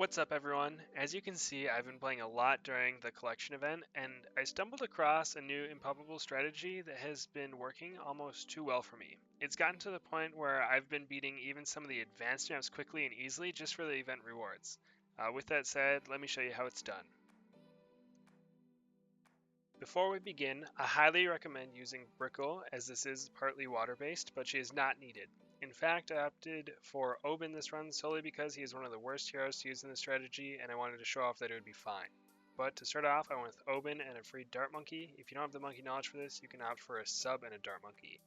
What's up everyone? As you can see, I've been playing a lot during the collection event, and I stumbled across a new Impoppable strategy that has been working almost too well for me. It's gotten to the point where I've been beating even some of the advanced maps quickly and easily just for the event rewards. With that said, let me show you how it's done. Before we begin, I highly recommend using Brickle, as this is partly water-based, but she is not needed. In fact, I opted for Hbomb this run solely because he is one of the worst heroes to use in this strategy, and I wanted to show off that it would be fine. But to start off, I went with Hbomb and a free Dart Monkey. If you don't have the monkey knowledge for this, you can opt for a sub and a Dart Monkey.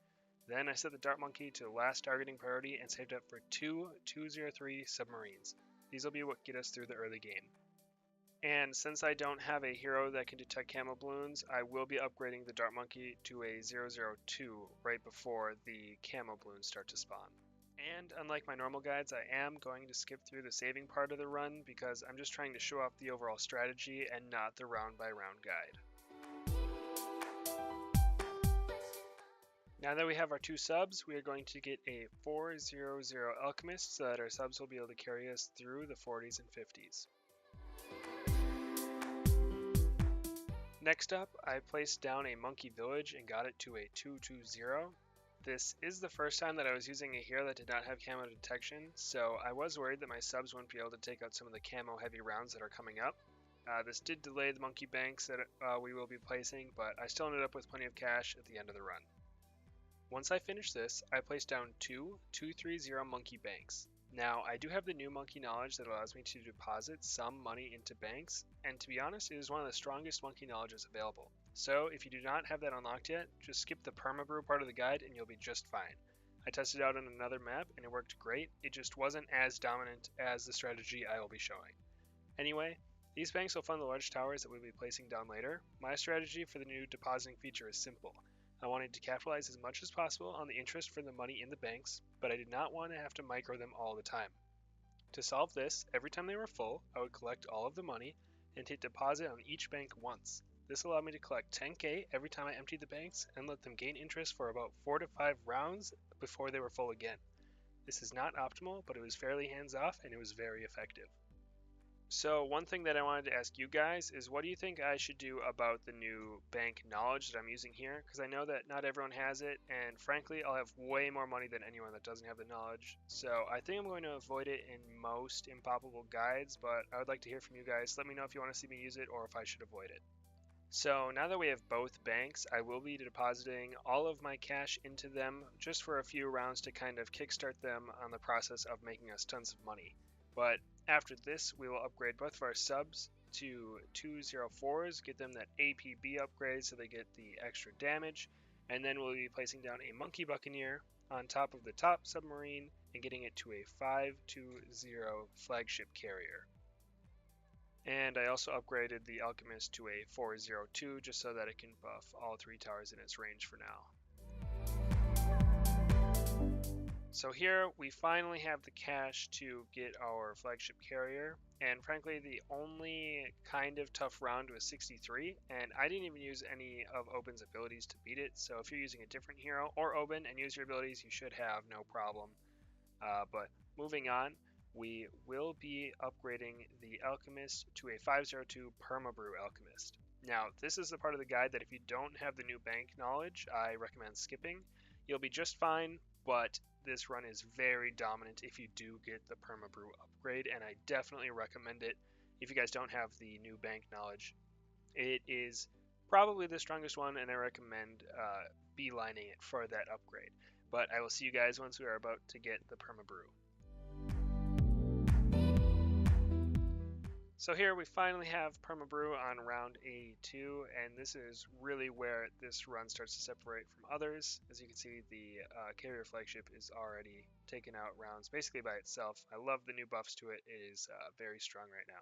Then I set the Dart Monkey to last targeting priority and saved up for two 203 submarines. These will be what get us through the early game. And since I don't have a hero that can detect camo balloons, I will be upgrading the Dart Monkey to a 002 right before the camo balloons start to spawn. And unlike my normal guides, I am going to skip through the saving part of the run because I'm just trying to show off the overall strategy and not the round by round guide. Now that we have our two subs, we are going to get a 400 Alchemist so that our subs will be able to carry us through the 40s and 50s. Next up, I placed down a monkey village and got it to a 220. This is the first time that I was using a hero that did not have camo detection, so I was worried that my subs wouldn't be able to take out some of the camo heavy rounds that are coming up. This did delay the monkey banks that we will be placing, but I still ended up with plenty of cash at the end of the run. Once I finished this, I placed down two 230 monkey banks. Now, I do have the new monkey knowledge that allows me to deposit some money into banks, and to be honest, it is one of the strongest monkey knowledges available. So if you do not have that unlocked yet, just skip the Perma brew part of the guide and you'll be just fine. I tested it out on another map and it worked great, it just wasn't as dominant as the strategy I will be showing. Anyway, these banks will fund the large towers that we'll be placing down later. My strategy for the new depositing feature is simple. I wanted to capitalize as much as possible on the interest from the money in the banks, but I did not want to have to micro them all the time. To solve this, every time they were full, I would collect all of the money and hit deposit on each bank once. This allowed me to collect 10k every time I emptied the banks and let them gain interest for about 4 to 5 rounds before they were full again. This is not optimal, but it was fairly hands-off and it was very effective. So one thing that I wanted to ask you guys is what do you think I should do about the new bank knowledge that I'm using here? Because I know that not everyone has it, and frankly, I'll have way more money than anyone that doesn't have the knowledge. So I think I'm going to avoid it in most Impoppable guides, but I would like to hear from you guys. Let me know if you want to see me use it or if I should avoid it. So now that we have both banks, I will be depositing all of my cash into them just for a few rounds to kind of kickstart them on the process of making us tons of money. But after this, we will upgrade both of our subs to 204s, get them that APB upgrade so they get the extra damage, and then we'll be placing down a Monkey Buccaneer on top of the top submarine and getting it to a 520 flagship carrier. And I also upgraded the Alchemist to a 402 just so that it can buff all 3 towers in its range for now. So here we finally have the cash to get our flagship carrier, and frankly the only kind of tough round was 63, and I didn't even use any of Hbomb's abilities to beat it, so if you're using a different hero or Hbomb and use your abilities, you should have no problem. But moving on, we will be upgrading the Alchemist to a 502 Perma brew Alchemist. Now this is the part of the guide that if you don't have the new bank knowledge, I recommend skipping. You'll be just fine, but this run is very dominant if you do get the Perma brew upgrade, and I definitely recommend it if you guys don't have the new bank knowledge. It is probably the strongest one, and I recommend beelining it for that upgrade. But I will see you guys once we are about to get the Perma brew. So here we finally have Perma brew on round 82, and this is really where this run starts to separate from others. As you can see, the carrier flagship is already taking out rounds basically by itself. I love the new buffs to it. It is very strong right now.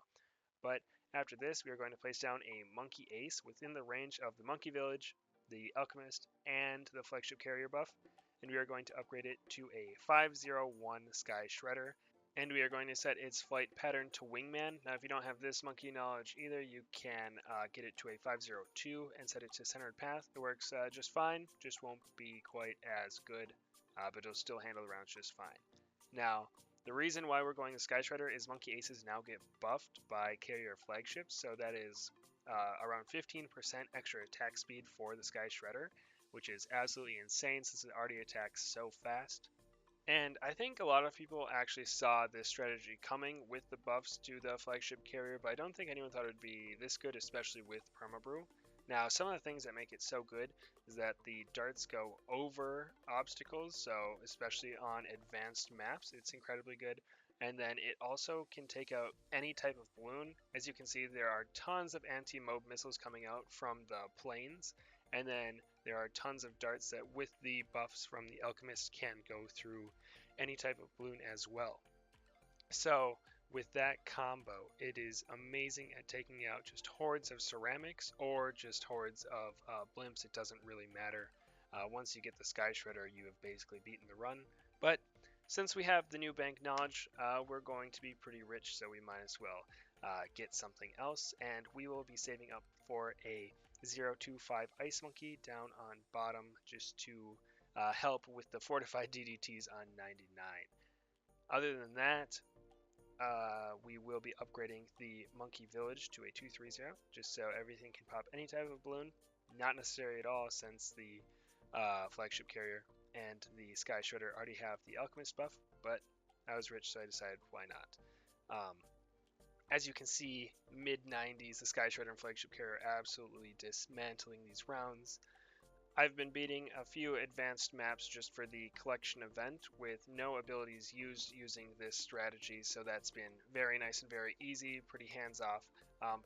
But after this, we are going to place down a monkey ace within the range of the monkey village, the alchemist, and the flagship carrier buff, and we are going to upgrade it to a 501 sky shredder. And we are going to set its flight pattern to wingman. Now if you don't have this monkey knowledge either, you can get it to a 502 and set it to centered path. It works just fine, just won't be quite as good, but it'll still handle the rounds just fine. Now The reason why we're going to Sky Shredder is Monkey Aces now get buffed by carrier flagships, so that is around 15% extra attack speed for the Sky Shredder, which is absolutely insane since it already attacks so fast. And I think a lot of people actually saw this strategy coming with the buffs to the flagship carrier, but I don't think anyone thought it would be this good, especially with Perma Brew. Now, some of the things that make it so good is that the darts go over obstacles, so especially on advanced maps, it's incredibly good. And then it also can take out any type of balloon. As you can see, there are tons of anti-mob missiles coming out from the planes, and then there are tons of darts that, with the buffs from the Alchemist, can go through any type of balloon as well. So with that combo, it is amazing at taking out just hordes of ceramics or just hordes of blimps. It doesn't really matter. Once you get the Sky Shredder, you have basically beaten the run. But since we have the new bank knowledge, we're going to be pretty rich, so we might as well get something else. And we will be saving up for a 025 Ice Monkey down on bottom just to help with the fortified DDTs on 99. Other than that, we will be upgrading the Monkey Village to a 230, just so everything can pop any type of balloon. Not necessary at all, since the flagship carrier and the Sky Shredder already have the Alchemist buff, but I was rich, so I decided why not. As you can see, mid-90s, the Sky Shredder and flagship carrier are absolutely dismantling these rounds. I've been beating a few advanced maps just for the collection event with no abilities used using this strategy, so that's been very nice and very easy, pretty hands-off.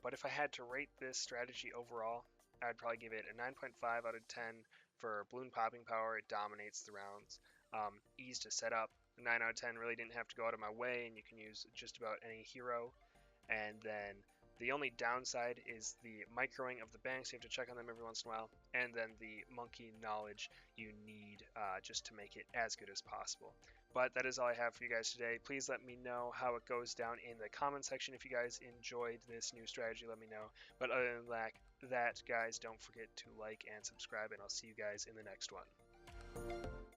But if I had to rate this strategy overall, I'd probably give it a 9.5 out of 10 for balloon popping power. It dominates the rounds. Ease to set up, 9 out of 10, really didn't have to go out of my way, and you can use just about any hero. And then the only downside is the microing of the banks. You have to check on them every once in a while. And then the monkey knowledge you need just to make it as good as possible. But that is all I have for you guys today. Please let me know how it goes down in the comment section. If you guys enjoyed this new strategy, let me know. But other than that, guys, don't forget to like and subscribe, and I'll see you guys in the next one.